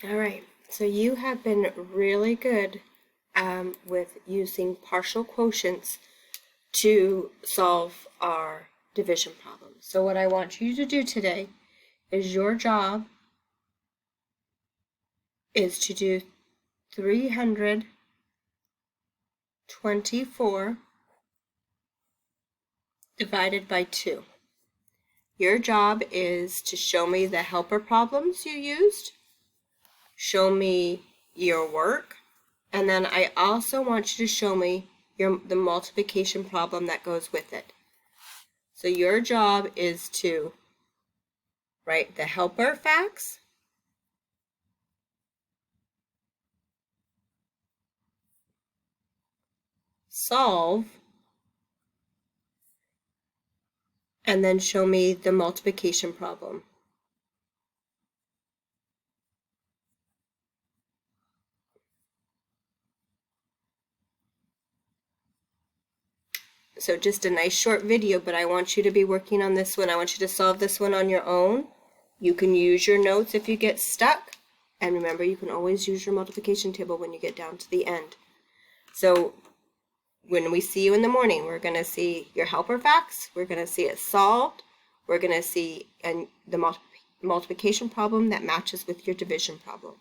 All right, so you have been really good with using partial quotients to solve our division problem. So what I want you to do today is your job is to do 324 divided by 2. Your job is to show me the helper problems you used, show me your work, and then I also want you to show me the multiplication problem that goes with it. So your job is to write the helper facts, solve, and then show me the multiplication problem. So just a nice short video, but I want you to be working on this one. I want you to solve this one on your own. You can use your notes if you get stuck. And remember, you can always use your multiplication table when you get down to the end. So when we see you in the morning, we're going to see your helper facts. We're going to see it solved. We're going to see the multiplication problem that matches with your division problem.